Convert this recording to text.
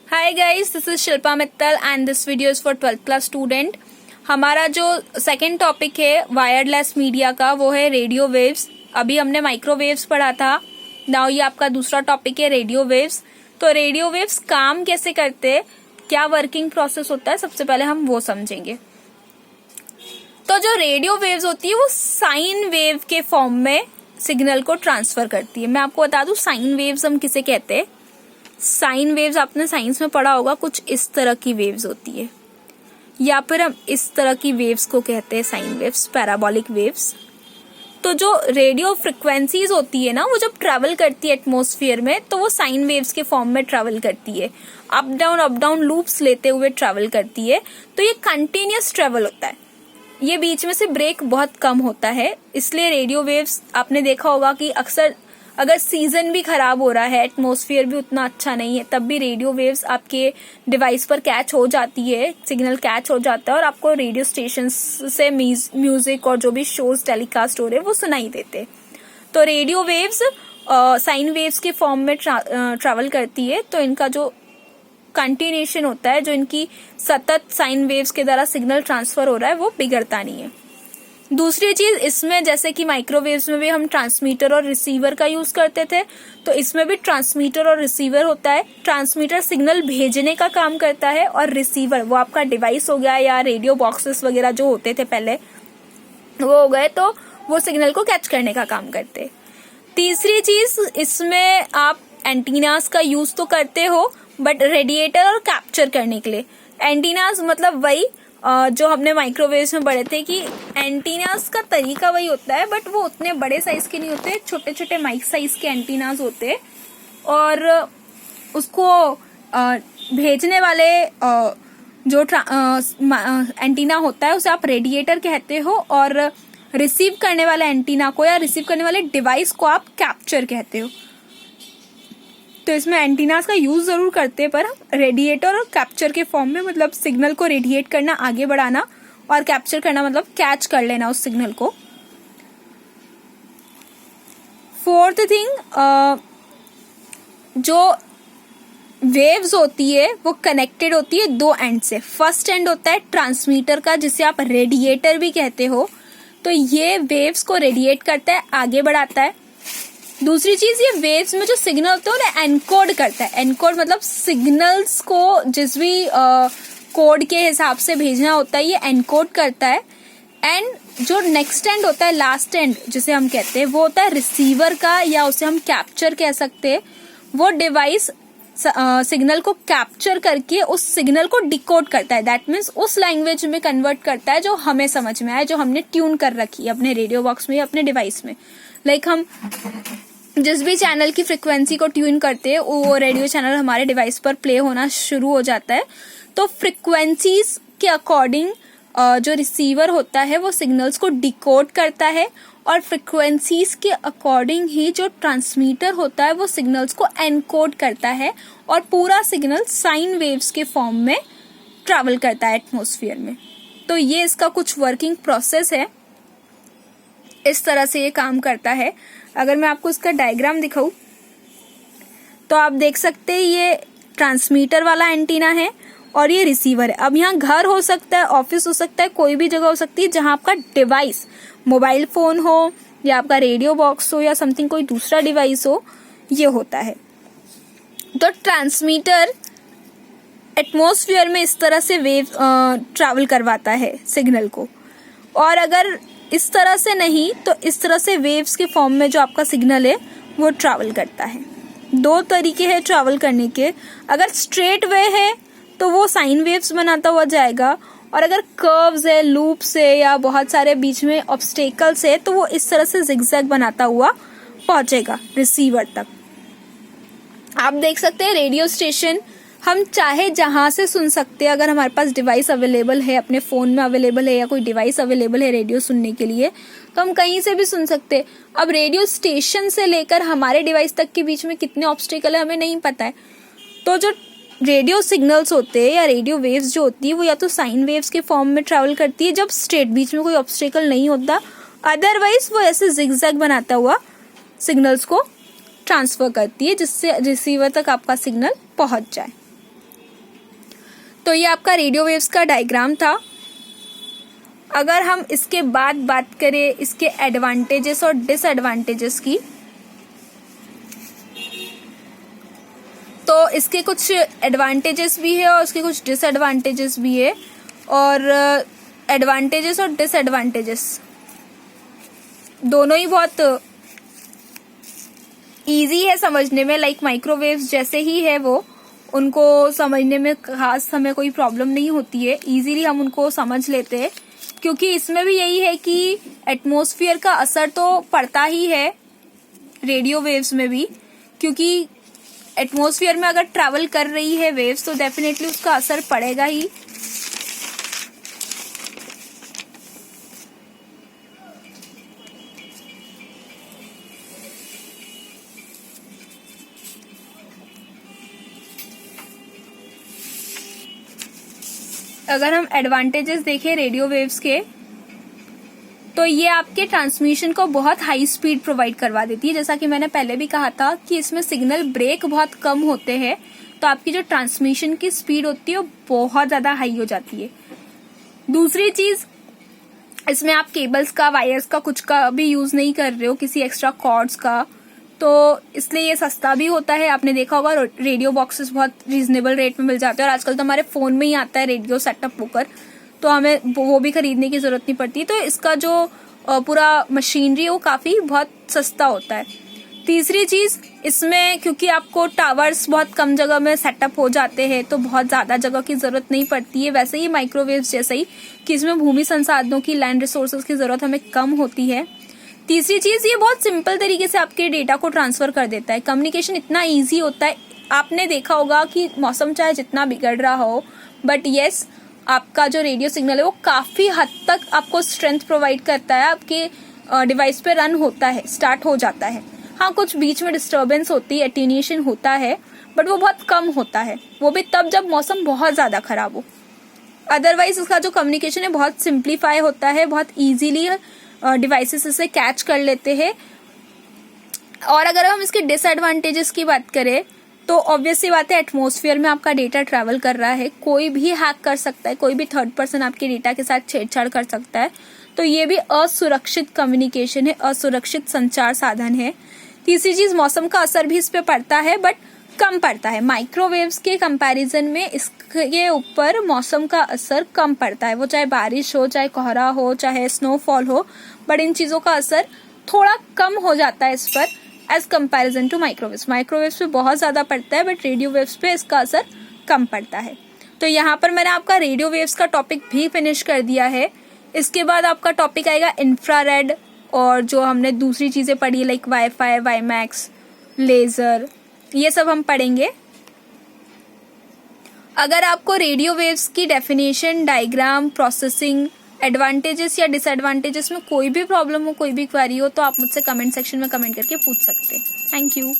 Hi guys, this is Shilpa Mittal and this video is for 12th class student. हमारा जो second topic है wireless media का वो है रेडियो वेव्स। अभी हमने माइक्रोवेव्स पढ़ा था, नाउ ये आपका दूसरा टॉपिक है रेडियो वेव्स। तो रेडियो वेव्स काम कैसे करते हैं, क्या वर्किंग प्रोसेस होता है, सबसे पहले हम वो समझेंगे। तो जो रेडियो वेव्स होती है वो साइन वेव के फॉर्म में सिग्नल को ट्रांसफर करती है। मैं आपको बता दूं साइन वेव्स हम किसे कहते हैं। साइन वेव्स आपने साइंस में पढ़ा होगा, कुछ इस तरह की वेव्स होती है, या फिर हम इस तरह की वेव्स को कहते हैं साइन वेव्स, पैराबोलिक वेव्स। तो जो रेडियो फ्रिक्वेंसीज होती है ना, वो जब ट्रैवल करती है एटमॉस्फेयर में तो वो साइन वेव्स के फॉर्म में ट्रैवल करती है, अप डाउन लूप्स लेते हुए ट्रैवल करती है। तो ये कंटिन्यूअस ट्रैवल होता है, ये बीच में से ब्रेक बहुत कम होता है। इसलिए रेडियो वेव्स आपने देखा होगा कि अक्सर अगर सीजन भी खराब हो रहा है, एटमॉस्फेयर भी उतना अच्छा नहीं है, तब भी रेडियो वेव्स आपके डिवाइस पर कैच हो जाती है, सिग्नल कैच हो जाता है और आपको रेडियो स्टेशन से म्यूजिक और जो भी शोज टेलीकास्ट हो रहे हैं वो सुनाई देते। तो रेडियो वेव्स साइन वेव्स के फॉर्म में ट्रैवल करती है। तो इनका जो कंटिन्यूएशन होता है, जो इनकी सतत साइन वेव्स के द्वारा सिग्नल ट्रांसफर हो रहा है, वो बिगड़ता नहीं है। दूसरी चीज इसमें, जैसे कि माइक्रोवेव्स में भी हम ट्रांसमीटर और रिसीवर का यूज करते थे, तो इसमें भी ट्रांसमीटर और रिसीवर होता है। ट्रांसमीटर सिग्नल भेजने का काम करता है और रिसीवर वो आपका डिवाइस हो गया, या रेडियो बॉक्सेस वगैरह जो होते थे पहले वो हो गए, तो वो सिग्नल को कैच करने का काम करते। तीसरी चीज इसमें आप एंटीनास का यूज तो करते हो, बट रेडिएटर और कैप्चर करने के लिए। एंटीनास मतलब वही जो हमने माइक्रोवेव्स में पढ़े थे कि एंटीनास का तरीका वही होता है, बट वो उतने बड़े साइज के नहीं होते, छोटे छोटे माइक साइज के एंटीनास होते हैं। और उसको भेजने वाले जो एंटीना होता है उसे आप रेडिएटर कहते हो, और रिसीव करने वाले एंटीना को या रिसीव करने वाले डिवाइस को आप कैप्चर कहते हो। तो इसमें एंटीनास का यूज जरूर करते हैं, पर रेडिएटर और कैप्चर के फॉर्म में, मतलब सिग्नल को रेडिएट करना, आगे बढ़ाना, और कैप्चर करना मतलब कैच कर लेना उस सिग्नल को। फोर्थ थिंग, जो वेव्स होती है वो कनेक्टेड होती है दो एंड से। फर्स्ट एंड होता है ट्रांसमीटर का, जिसे आप रेडिएटर भी कहते हो, तो ये वेव्स को रेडिएट करता है, आगे बढ़ाता है। दूसरी चीज, ये वेव्स में जो सिग्नल होता है उन्हें एनकोड करता है। एनकोड मतलब सिग्नल्स को जिस भी कोड के हिसाब से भेजना होता है, ये एनकोड करता है। एंड जो नेक्स्ट एंड होता है, लास्ट एंड जिसे हम कहते हैं, वो होता है रिसीवर का, या उसे हम कैप्चर कह सकते हैं। वो डिवाइस सिग्नल को कैप्चर करके उस सिग्नल को डिकोड करता है, दैट मीन्स उस लैंग्वेज में कन्वर्ट करता है जो हमें समझ में आए, जो हमने ट्यून कर रखी है अपने रेडियो बॉक्स में या अपने डिवाइस में। लाइक हम जिस भी चैनल की फ्रिक्वेंसी को ट्यून करते हैं, वो रेडियो चैनल हमारे डिवाइस पर प्ले होना शुरू हो जाता है। तो फ्रिक्वेंसीज के अकॉर्डिंग जो रिसीवर होता है वो सिग्नल्स को डिकोड करता है, और फ्रिक्वेंसीज के अकॉर्डिंग ही जो ट्रांसमीटर होता है वो सिग्नल्स को एनकोड करता है, और पूरा सिग्नल साइन वेव्स के फॉर्म में ट्रैवल करता है एटमॉस्फेयर में। तो ये इसका कुछ वर्किंग प्रोसेस है, इस तरह से ये काम करता है। अगर मैं आपको इसका डायग्राम दिखाऊं तो आप देख सकते हैं, ये ट्रांसमीटर वाला एंटीना है और ये रिसीवर है। अब यहाँ घर हो सकता है, ऑफिस हो सकता है, कोई भी जगह हो सकती है जहां आपका डिवाइस, मोबाइल फोन हो या आपका रेडियो बॉक्स हो या समथिंग कोई दूसरा डिवाइस हो, ये होता है। तो ट्रांसमीटर एटमॉस्फेयर में इस तरह से वेव ट्रैवल करवाता है सिग्नल को, और अगर इस तरह से नहीं तो इस तरह से वेव्स के फॉर्म में जो आपका सिग्नल है वो ट्रैवल करता है। दो तरीके हैं ट्रैवल करने के। अगर स्ट्रेट वे है तो वो साइन वेव्स बनाता हुआ जाएगा, और अगर कर्व्स है, लूप्स है, या बहुत सारे बीच में ऑब्स्टेकल्स है, तो वो इस तरह से जिगजैग बनाता हुआ पहुंचेगा रिसीवर तक। आप देख सकते हैं रेडियो स्टेशन हम चाहे जहां से सुन सकते हैं, अगर हमारे पास डिवाइस अवेलेबल है, अपने फोन में अवेलेबल है या कोई डिवाइस अवेलेबल है रेडियो सुनने के लिए, तो हम कहीं से भी सुन सकते हैं। अब रेडियो स्टेशन से लेकर हमारे डिवाइस तक के बीच में कितने ऑब्स्टेकल है हमें नहीं पता है। तो जो रेडियो सिग्नल्स होते हैं या रेडियो वेव्स जो होती है, वो या तो साइन वेव्स के फॉर्म में ट्रैवल करती है जब स्ट्रेट बीच में कोई ऑब्स्टेकल नहीं होता, अदरवाइज वो ऐसे जिगजैग बनाता हुआ सिग्नल्स को ट्रांसफर करती है, जिससे रिसीवर तक आपका सिग्नल पहुंच जाए। तो ये आपका रेडियो वेव्स का डायग्राम था। अगर हम इसके बाद बात करें इसके एडवांटेजेस और डिसएडवांटेजेस की, तो इसके कुछ एडवांटेजेस भी है और इसके कुछ डिसएडवांटेजेस भी है। और एडवांटेजेस और डिसएडवांटेजेस दोनों ही बहुत इजी है समझने में, लाइक माइक्रोवेव्स जैसे ही है वो, उनको समझने में खास हमें कोई प्रॉब्लम नहीं होती है, इजीली हम उनको समझ लेते हैं। क्योंकि इसमें भी यही है कि एटमॉस्फेयर का असर तो पड़ता ही है रेडियो वेव्स में भी, क्योंकि एटमॉस्फेयर में अगर ट्रैवल कर रही है वेव्स तो डेफिनेटली उसका असर पड़ेगा ही। अगर हम एडवांटेजेस देखें रेडियो वेव्स के, तो ये आपके ट्रांसमिशन को बहुत हाई स्पीड प्रोवाइड करवा देती है। जैसा कि मैंने पहले भी कहा था कि इसमें सिग्नल ब्रेक बहुत कम होते हैं, तो आपकी जो ट्रांसमिशन की स्पीड होती है वो बहुत ज़्यादा हाई हो जाती है। दूसरी चीज़, इसमें आप केबल्स का, वायर्स का, कुछ का भी यूज़ नहीं कर रहे हो, किसी एक्स्ट्रा कॉर्ड्स का, तो इसलिए ये सस्ता भी होता है। आपने देखा होगा रेडियो बॉक्सेस बहुत रीजनेबल रेट में मिल जाते हैं, और आजकल तो हमारे फ़ोन में ही आता है रेडियो सेटअप होकर, तो हमें वो भी खरीदने की ज़रूरत नहीं पड़ती। तो इसका जो पूरा मशीनरी है वो काफ़ी बहुत सस्ता होता है। तीसरी चीज़, इसमें क्योंकि आपको टावर्स बहुत कम जगह में सेटअप हो जाते हैं तो बहुत ज़्यादा जगह की ज़रूरत नहीं पड़ती है। वैसे ही माइक्रोवेव्स जैसे ही कि इसमें भूमि संसाधनों की, लैंड रिसोर्सेज की ज़रूरत हमें कम होती है। तीसरी चीज़, ये बहुत सिंपल तरीके से आपके डेटा को ट्रांसफ़र कर देता है। कम्युनिकेशन इतना ईजी होता है। आपने देखा होगा कि मौसम चाहे जितना बिगड़ रहा हो, बट येस, आपका जो रेडियो सिग्नल है वो काफ़ी हद तक आपको स्ट्रेंथ प्रोवाइड करता है, आपके डिवाइस पे रन होता है, स्टार्ट हो जाता है। हाँ, कुछ बीच में डिस्टर्बेंस होती है, एटेन्यूएशन होता है, बट वो बहुत कम होता है, वो भी तब जब मौसम बहुत ज़्यादा ख़राब हो। अदरवाइज इसका जो कम्युनिकेशन है बहुत सिंप्लीफाई होता है, बहुत ईजीली डिवाइसेस इसे कैच कर लेते हैं। और अगर हम इसके डिसएडवांटेजेस की बात करें तो ऑब्वियस सी बात है, एटमॉस्फेयर में आपका डेटा ट्रैवल कर रहा है, कोई भी हैक कर सकता है, कोई भी थर्ड पर्सन आपके डेटा के साथ छेड़छाड़ कर सकता है, तो ये भी असुरक्षित कम्युनिकेशन है, असुरक्षित संचार साधन है। तीसरी चीज़, मौसम का असर भी इस पे पड़ता है, बट कम पड़ता है। माइक्रोवेव्स के कंपैरिजन में इसके ऊपर मौसम का असर कम पड़ता है, वो चाहे बारिश हो, चाहे कोहरा हो, चाहे स्नोफॉल हो, बट इन चीज़ों का असर थोड़ा कम हो जाता है इस पर as comparison to microwaves. Microwaves पे बहुत ज़्यादा पड़ता है, बट रेडियो वेव्स पे इसका असर कम पड़ता है। तो यहाँ पर मैंने आपका रेडियो वेव्स का टॉपिक भी फिनिश कर दिया है। इसके बाद आपका टॉपिक आएगा इंफ्रारेड, और जो हमने दूसरी चीज़ें पढ़ी लाइक वाईफाई, वाईमैक्स, लेज़र, ये सब हम पढ़ेंगे। अगर आपको रेडियो वेव्स की डेफिनेशन, डायग्राम, प्रोसेसिंग, एडवांटेजेस या डिसएडवांटेजेस में कोई भी प्रॉब्लम हो, कोई भी क्वेरी हो, तो आप मुझसे कमेंट सेक्शन में कमेंट करके पूछ सकते हैं। Thank you.